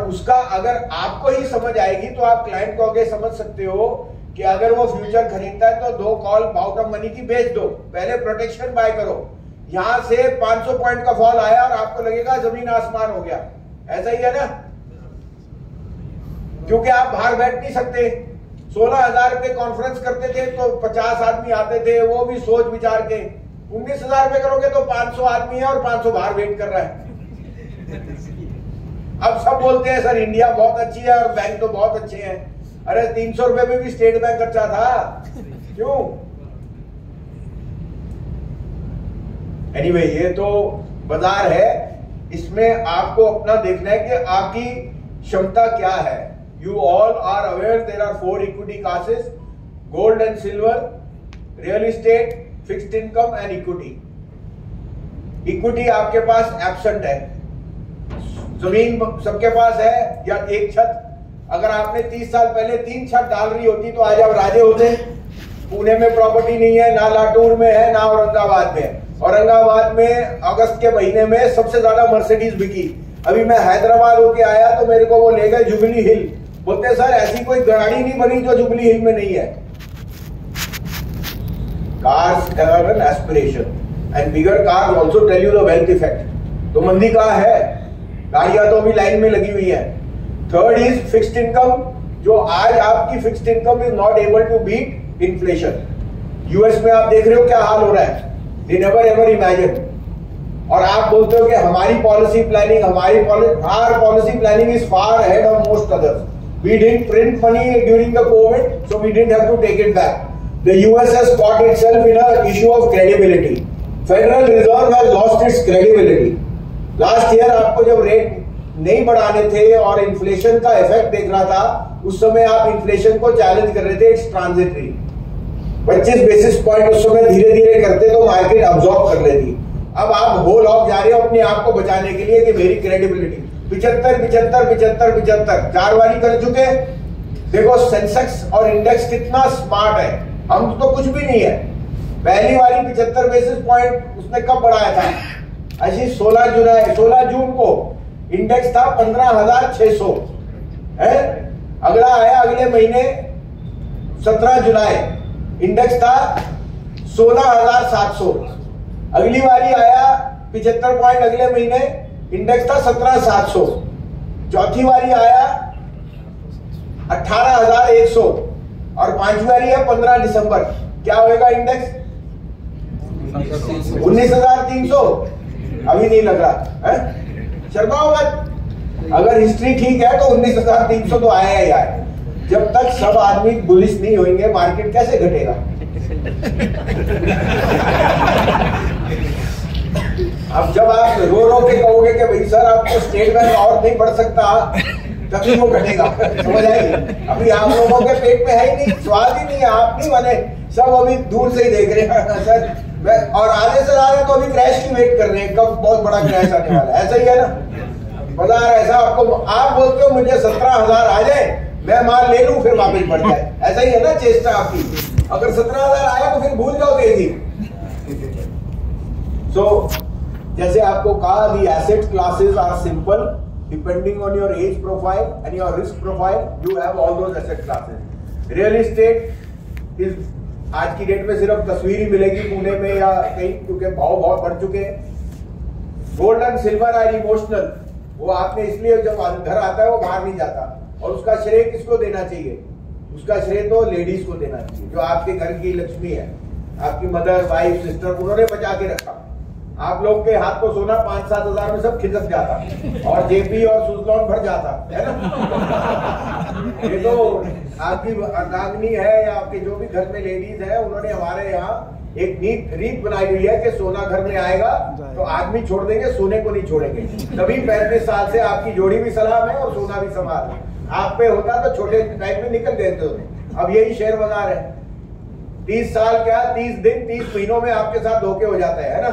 उसका अगर आपको ही समझ आएगी तो आप क्लाइंट को आगे समझ सकते हो कि अगर वो फ्यूचर खरीदता है तो 2 कॉल आउट ऑफ मनी की बेच दो, पहले प्रोटेक्शन बाय करो। यहां से 500 पॉइंट का फॉल आया और आपको लगेगा जमीन आसमान हो गया, ऐसा ही है ना, क्योंकि आप बाहर बैठ नहीं सकते। 16,000 पे कॉन्फ्रेंस करते थे तो 50 आदमी आते थे, वो भी सोच विचार के। 19,000 पे करोगे तो 500 आदमी है और 500 बाहर वेट कर रहा है। अब सब बोलते हैं सर इंडिया बहुत अच्छी है और बैंक तो बहुत अच्छे हैं। अरे 300 रुपए में भी स्टेट बैंक अच्छा था, क्यों? एनीवे, ये तो बाजार है, इसमें आपको अपना देखना है कि आपकी क्षमता क्या है। You all are aware there are 4 equity classes: gold and silver, real estate, fixed income and equity. Equity आपके पास एब्सेंट है, जमीन सबके पास है या एक छत। अगर आपने 30 साल पहले 3 छत डाल रही होती तो आज आप राजे होते। पुणे में प्रॉपर्टी नहीं है, ना लातूर में है, ना औरंगाबाद में है। औरंगाबाद में अगस्त के महीने में सबसे ज्यादा मर्सिडीज बिकी। अभी मैं हैदराबाद होके आया तो मेरे को वो ले गए जुबली हिल, बोलते सर ऐसी कोई गाड़ी नहीं बनी जो जुबली हिल में नहीं है। Cars have an aspiration and bigger cars also tell you the wealth effect. तो मंदी कहां है? गाड़ियां तो अभी लाइन में लगी हुई है। थर्ड इज फिक्स्ड इनकम, जो आज आपकी fixed income is not able to beat inflation. US में आप देख रहे हो क्या हाल हो रहा है, दे नेवर एवर इमेजिन। और आप बोलते हो कि हमारी policy planning, our policy planning is far ahead of most others. We didn't print money during the COVID, so we didn't have to take it back. The US has caught itself in an issue of credibility. Federal Reserve has lost its credibility. Last year आपको जब rate नहीं बढ़ाने थे और inflation का effect देख रहा था, उस समय आप इन्फ्लेशन को चैलेंज कर रहे थे, इट्स ट्रांजिटरी। 25 बेसिस पॉइंट उस समय धीरे धीरे करते तो मार्केट अब्सॉर्ब कर लेती। अब आप होल ऑफ जा रहे हो अपने आप को बचाने के लिए कि मेरी क्रेडिबिलिटी 75 4 बारी कर चुके। देखो सेंसेक्स और इंडेक्स कितना स्मार्ट है, हम तो कुछ भी नहीं है। पहली बारी 75 बेसिस पॉइंट उसने कब बढ़ाया था? ऐसी 16 जून को इंडेक्स था 15,600 है। अगला आया अगले महीने 17 जुलाई, इंडेक्स था 16,700। अगली बारी आया 75 पॉइंट अगले महीने, इंडेक्स था 17,700। चौथी बारी आया 18,100 और पांचवी बारी है 15 दिसंबर। क्या होएगा इंडेक्स? 19,300। अभी नहीं लग रहा है, शर्माओ मत। अगर हिस्ट्री ठीक है तो 19,300 तो आया ही आया। जब तक सब आदमी बुलिश नहीं होंगे मार्केट कैसे घटेगा? अब जब आप रो रो के कहोगे कि भाई सर आपको स्टेट बैंक और नहीं बढ़ सकता, तभी वो घटेगा। समझ आएगी? अभी आप लोगों के पेट में है ही नहीं, स्वाद ही नहीं है, आप नहीं बने, सब अभी दूर से ही देख रहे हैं सर। और आधे से ज्यादा तो अभी क्रैश की वेट कर रहे हैं, कब बहुत बड़ा क्रैश आने वाला है। ऐसा ही है ना बाजार, ऐसा आपको आप बोलते हो मुझे 17,000 आ जाए, मैं माल ले लूं फिर वापस बढ़ जाए। ऐसा ही है ना चेष्टा आपकी। अगर 17,000 आया तो फिर भूल जाओ तेजी। सो जैसे आपको कहा, the asset classes are simple depending on your age profile and your risk profile, you have all those asset classes. Real estate is आज की डेट में सिर्फ तस्वीर ही मिलेगी पुणे में या कहीं, क्योंकि भाव बहुत बढ़ चुके हैं। Gold and silver are emotional, वो आपने इसलिए जब घर आता है वो बाहर नहीं जाता। और उसका श्रेय किसको देना चाहिए? उसका श्रेय तो लेडीज को देना चाहिए, जो आपके घर की लक्ष्मी है, आपकी मदर, वाइफ, सिस्टर, उन्होंने बचा के रखा। आप लोग के हाथ को सोना 5-7 हजार में सब खिसक जाता और जेपी और सुजलॉन भर जाता है ना। ये तो आपकी अर्धांगिनी है या आपके जो भी घर में लेडीज है, उन्होंने हमारे यहाँ एक रीत बनाई हुई है कि सोना घर में आएगा तो आदमी छोड़ देंगे, सोने को नहीं छोड़ेंगे। तभी 35 साल से आपकी जोड़ी भी सलाम है और सोना भी संभाल है। आप पे होता तो छोटे टाइम में निकल देते होते। अब यही शेयर बाजार है, 30 साल क्या 30 दिन 30 महीनों में आपके साथ धोखे हो जाते हैं ना।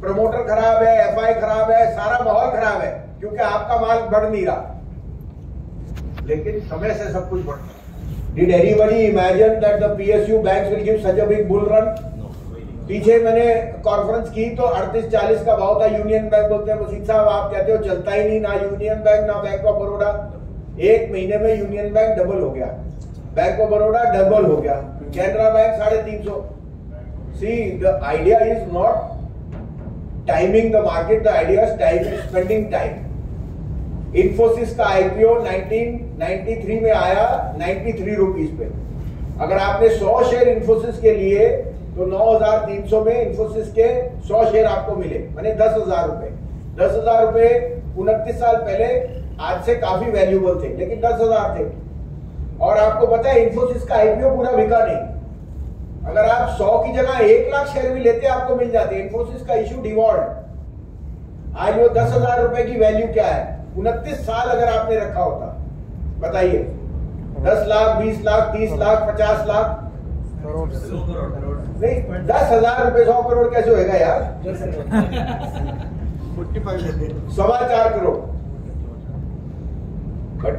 प्रमोटर खराब है, एफआई खराब है, सारा माहौल खराब है, क्योंकि आपका माल बढ़ नहीं रहा। लेकिन समय से सब कुछ बढ़ता है। Did anybody imagine that the PSU banks will give such a big bull run? पीछे मैंने कॉन्फ्रेंस की तो 38-40 का भाव था। यूनियन बैंक बोलते हैं मसीद साहब आप कहते हो चलता ही नहीं, ना यूनियन बैंक ना बैंक ऑफ बड़ौदा। एक महीने में यूनियन बैंक डबल हो गया, बैंक ऑफ बड़ौदा डबल हो गया, Canara bank 350। See the idea is not timing the market, the idea is time, spending time. Infosys का आईपीओ 1993 में आया 93 रुपीज पे। अगर आपने 100 शेयर इन्फोसिस के लिए तो 9,300 में इन्फोसिस के 100 शेयर आपको मिले, माने 10,000 रुपए। 10,000 रुपए 29 साल पहले आज से काफी वैल्यूएबल थे, लेकिन 10,000 थे। और आपको पता है इन्फोसिस का आईपीओ पूरा बिका नहीं। अगर आप 100 की जगह 1 लाख शेयर भी लेते आपको मिल जाते। इन्फोसिस का इशू डिवॉल्व। आज वो 10,000 रुपए की वैल्यू क्या है? 29 साल अगर आपने रखा होता, बताइए 10 लाख, 20 लाख, 30 लाख, 50 लाख, नहीं 10,000 रुपए 100 करोड़ कैसे होएगा यार? 4.25 करोड़। बट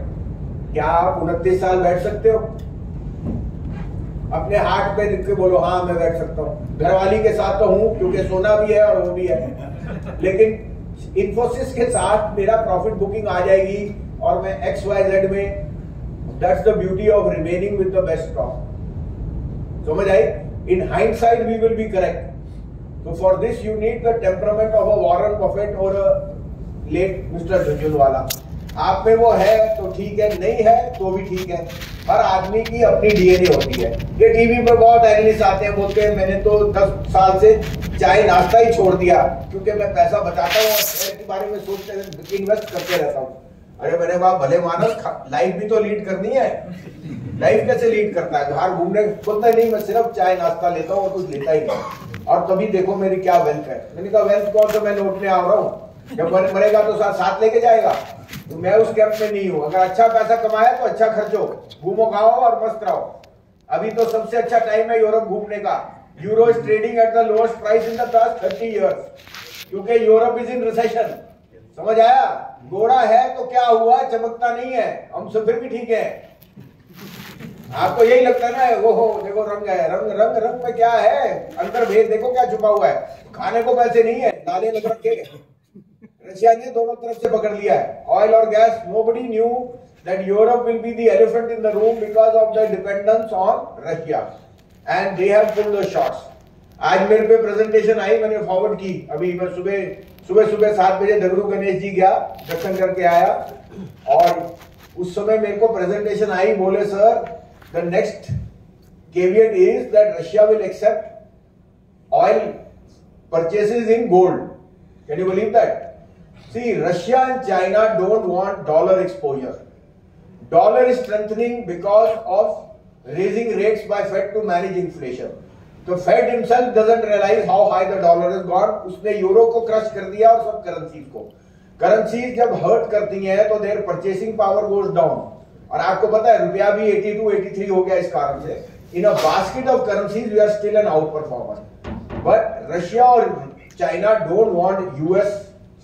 क्या आप 29 साल बैठ सकते हो? अपने हाथ पे लिख के बोलो हाँ मैं बैठ सकता हूँ। घरवाली के साथ तो हूं क्योंकि सोना भी है और वो भी है, लेकिन इन्फोसिस के साथ मेरा प्रॉफिट बुकिंग आ जाएगी और मैं XYZ में। That's the beauty of remaining with the best stock. समझ आई? In hindsight, we will be correct. So for this, you need the temperament of a Warren Buffett or a late Mr. Jhunjhunwala. आप में वो है तो ठीक है, नहीं है तो भी ठीक है। हर आदमी की अपनी डीएनए होती है। ये टीवी पर बहुत एनालिस्ट आते हैं, बोलते हैं मैंने तो 10 साल से चाय नाश्ता ही छोड़ दिया क्योंकि मैं पैसा बचाता हूँ और शेयर के बारे में सोचते इन्वेस्ट करते रहता हूँ। अरे मैंने कहा भले मानस, लाइफ भी तो लीड करनी है। लाइफ कैसे लीड करता है? बाहर घूमने बोलता नहीं, मैं सिर्फ चाय नाश्ता लेता हूँ और कुछ लेता ही नहीं। और तभी देखो मेरी क्या वेल्थ है। मैंने कहा वेल्थ कौन सा मैं लौटने आ रहा हूँ? जब मरेगा तो साथ लेके जाएगा। तो मैं उस कैंप में नहीं हूँ। अगर अच्छा पैसा कमाया तो अच्छा खर्चो, घूमो खाओ और मस्त रहो। अभी तो सबसे अच्छा टाइम है यूरोप घूमने का। Euro is trading at the lowest price in the past 30 years क्योंकि यूरोप इज इन रिसेशन। समझ आया? गोरा है तो क्या हुआ, चमकता नहीं है, हम सब फिर भी ठीक है। आपको यही लगता है ना, वो हो देखो रंग है, रंग में क्या है, अंदर भेद देखो क्या छुपा हुआ है। खाने को पैसे नहीं है, नाले लग रखे। रशिया ने दोनों तरफ से पकड़ लिया है ऑयल और gas. Nobody knew that Europe will be the elephant in the room because of the dependence on Russia and they have pulled the shots. आज मेरे पे प्रेजेंटेशन आई, मैंने फॉरवर्ड की। अभी मैं सुबह 7 बजे डगरू गणेश जी गया, दर्शन करके आया और उस समय मेरे को प्रेजेंटेशन आई। बोले sir the next caveat is that Russia will accept oil purchases in gold. Can you believe that? See, Russia and China don't want dollar exposure. Dollar is strengthening because of raising rates by Fed to manage inflation. So Fed himself doesn't realize how high the dollar has gone. उसने euro को crush कर दिया और सब currencies को। Currencies जब hurt करती हैं तो their purchasing power goes down. और आपको पता है रुपया भी 82, 83 हो गया इस कारण से। In a basket of currencies we are still an outperformer. But Russia और China don't want US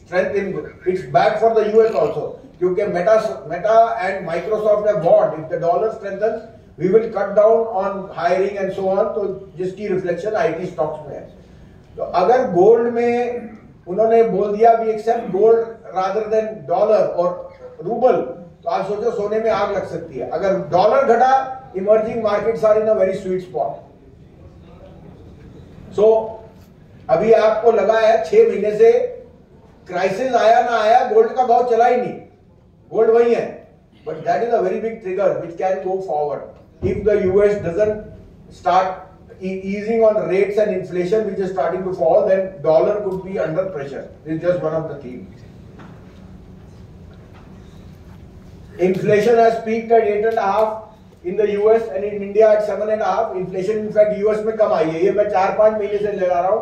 strength in its back for the US also क्योंकि Meta and Microsoft have warned if the dollar strengthens we will cut down on hiring and so on. तो जिसकी reflection IT stocks में है। तो अगर gold में उन्होंने बोल दिया we accept gold rather than dollar और रूबल, तो आप सोचो सोने में आग लग सकती है। अगर डॉलर घटा, emerging markets are in a very sweet spot. So अभी आपको लगा है 6 महीने से क्राइसिस आया ना आया, गोल्ड का भाव चला ही नहीं, गोल्ड वही है। But that is a very big trigger which can go forward if the US doesn't start easing on rates and inflation which is starting to fall, then dollar could be under pressure. This is just one of the themes. Inflation has peaked at 8.5 in the US and in India at 7.5. Inflation in fact US में कम आई है। ये मैं 4-5 महीने से लगा रहा हूँ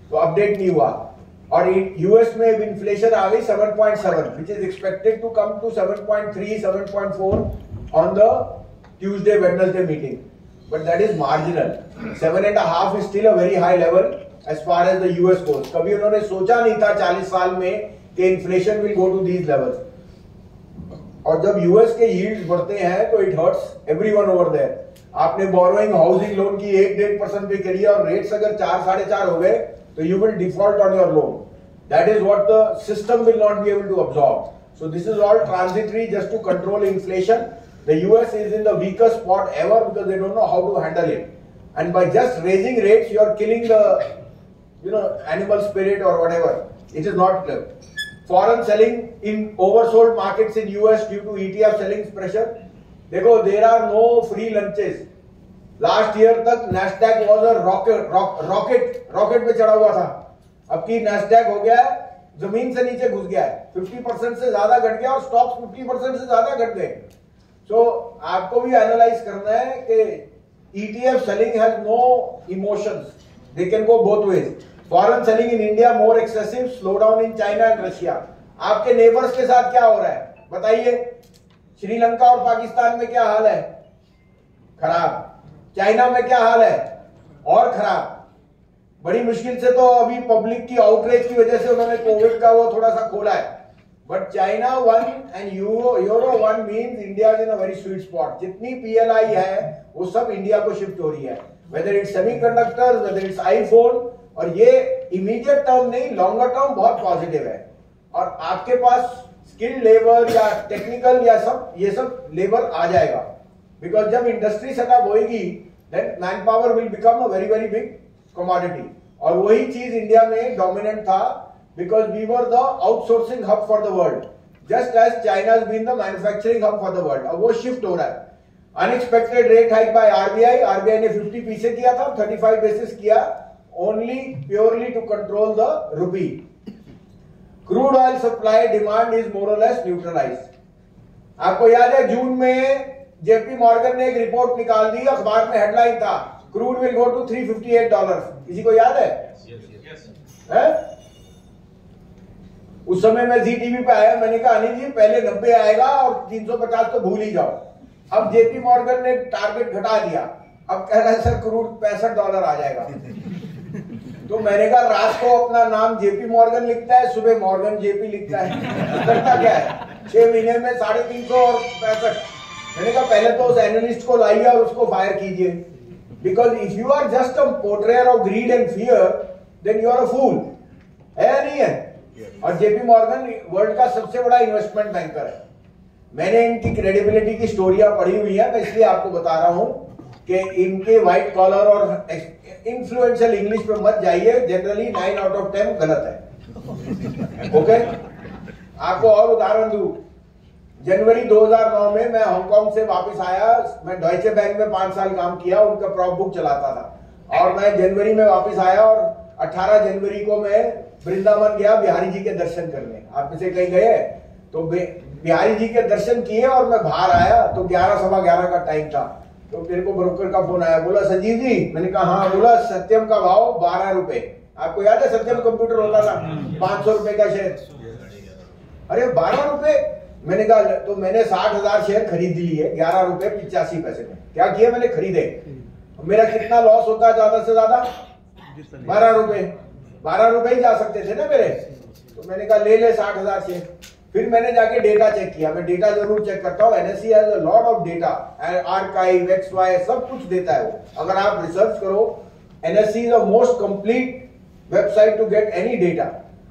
तो अपडेट नहीं हुआ। और US में इन्फ्लेशन आ गई 7.7 which is expected to come to 7.3, 7.4 on the Tuesday Wednesday meeting. But that is marginal. 7.5 is still a very high level as far as the US goes. कभी उन्होंने सोचा नहीं था 40 साल में कि inflation will go to these levels. और जब यूएस के यील्ड्स बढ़ते हैं तो it hurts everyone over there. आपने बोरोइंग हाउसिंग लोन की 1-1.5% पे करी है और रेट्स अगर 4-4.5 हो गए तो you will default on your loan. That is what the system will not be able to absorb. So this is all transitory just to control inflation. The US is in the weakest spot ever because they don't know how to handle it. And by just raising rates, you are killing the, animal spirit or whatever. It is not clear. Foreign selling in oversold markets in US due to ETF selling pressure. देखो, there are no free lunches. Last year तक Nasdaq was a rocket पे चढ़ा हुआ था. अब की Nasdaq हो गया है, जमीन से नीचे घुस गया है, 50% से ज्यादा घट गया और स्टॉक्स 50% से ज्यादा घट गए. सो आपको भी एनालाइज करना है कि ETF selling has no emotions, they can go both ways. Foreign selling in India more excessive, slow down in China and Russia. आपके नेबर्स के साथ क्या हो रहा है बताइए. श्रीलंका और पाकिस्तान में क्या हाल है? खराब. चाइना में क्या हाल है? और खराब. बड़ी मुश्किल से तो अभी पब्लिक की आउटरीच की वजह से उन्होंने कोविड का वो थोड़ा सा खोला है. But China 1 and euro 1 means India is in a very sweet spot. जितनी PLI है वो सब इंडिया को शिफ्ट हो रही है, whether it's semiconductors, whether it's iPhone. और ये इमीडिएट टर्म नहीं, लॉन्गर टर्म बहुत पॉजिटिव है. और आपके पास स्किल्ड लेबर या टेक्निकल या ये सब लेबर आ जाएगा, बिकॉज जब इंडस्ट्री सेटअप होगी then manpower will become a very very big commodity. और वही चीज इंडिया में डोमिनेंट था, because we were the outsourcing hub for the world, just as China has been the manufacturing hub for the world. अब वो shift हो रहा है. Unexpected rate hike by RBI ने 50 पीछे किया था, 35 बेसिस किया, only purely to control the rupee. Crude oil supply demand is more or less neutralise. आपको याद है जून में जेपी मॉर्गन ने एक रिपोर्ट निकाल दी, अखबार में हेडलाइन था, क्रूड विल गो टू $358. किसी को याद है? है? उस समय मैं जी टीवी पे आया, मैंने कहा अनिल जी पहले 90 आएगा और 350 तो भूल ही जाओ. अब जेपी मॉर्गन ने टारगेट घटा दिया, अब कह रहा है सर क्रूड $65 आ जाएगा. तो मैंने कहा रात को अपना नाम जेपी मॉर्गन लिखता है, सुबह मॉर्गन जेपी लिखता है, करता क्या है? 6 महीने में 350 और 65. मैंने कहा पहले तो उस एनालिस्ट को लाइए और उसको फायर कीजिए, because if you are just a portrayer of greed and fear then you are a fool. है या नहीं है? और जेपी मॉर्गन वर्ल्ड का सबसे बड़ा इन्वेस्टमेंट बैंकर है. मैंने इनकी क्रेडिबिलिटी की स्टोरियां पढ़ी हुई है, मैं इसलिए आपको बता रहा हूं कि इनके व्हाइट कॉलर और इन्फ्लुएंशियल इंग्लिश पे मत जाइए, जनरली 9 आउट ऑफ 10 गलत है. ओके, आपको और उदाहरण दूं. जनवरी 2009 में मैं हांगकांग से वापस आया. मैं डॉयचे बैंक में 5 साल काम किया, उनका प्रॉप बुक चलाता था. और मैं जनवरी में वापस आया और 18 जनवरी को मैं वृंदावन गया बिहारी जी के दर्शन करने. आप में से कहीं गए? तो बिहारी जी के दर्शन किए और मैं बाहर आया तो 11 सवा 11 का टाइम था. तो मेरे को ब्रोकर का फोन आया, बोला संजीव जी. मैंने कहा हाँ. बोला सत्यम का भाव 12 रुपए. आपको याद है सत्यम कंप्यूटर होता था 500 रुपए का शेयर? अरे 12 रुपए. मैंने कहा तो मैंने 60,000 शेयर खरीद लिए 11 रुपए 85 पैसे में. क्या किया मैंने? खरीदे. मेरा कितना लॉस होता है ज्यादा से ज्यादा? 12 रुपए. 12 रुपए ही जा सकते थे ना मेरे. तो मैंने कहा ले 60,000 शेयर. फिर मैंने जाके डेटा चेक किया. मैं डेटा जरूर चेक करता हूँ. NSE has a lot of data, archive, XY सब कुछ देता है वो. अगर आप रिसर्च करो, NSE is the most complete website to get any data.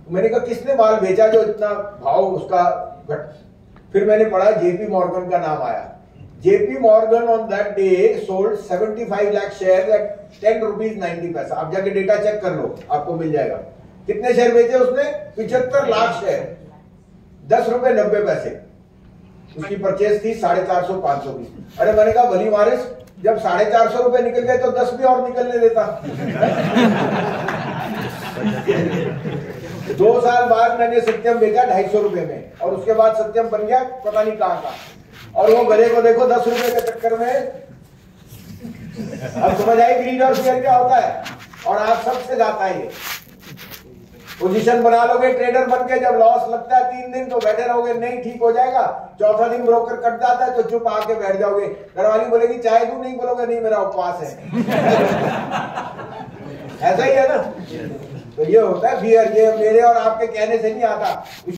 मैंने कहा किसने माल बेचा जो इतना भाव उसका घट. फिर मैंने पढ़ा जेपी मॉर्गन का नाम आया. JP Morgan on that day sold 75 lakh share eight ₹10.90. आप जाके डेटा चेक कर लो, आपको मिल जाएगा. कितने शेयर बेचे उसने? 75 लाख शेयर, ₹10.90. उसकी परचेज थी 450-500 की. अरे मैंने कहा भली मारिस, जब 450 रुपए निकल गए तो 10 भी और निकलने देता. 2 साल बाद मैंने सत्यम बेचा 250 रुपए में, और उसके बाद सत्यम बन गया पता नहीं कहां का. और वो गले को देखो 10 रुपए के चक्कर में. अब समझ आई ग्रीड और फियर क्या होता है. और आप सबसे जाता है ये. पोजीशन बना लोगे ट्रेडर बन के, जब लॉस लगता है 3 दिन तो बैठे रहोगे, नहीं ठीक हो जाएगा. चौथा दिन ब्रोकर कट जाता है तो चुप आके बैठ जाओगे. घरवाली बोलेगी चाय दूं, नहीं बोलोगे नहीं मेरा उपवास है. ऐसा ही है ना. तो ये होता है फियर. ये मेरे और आपके कहने से नहीं आता.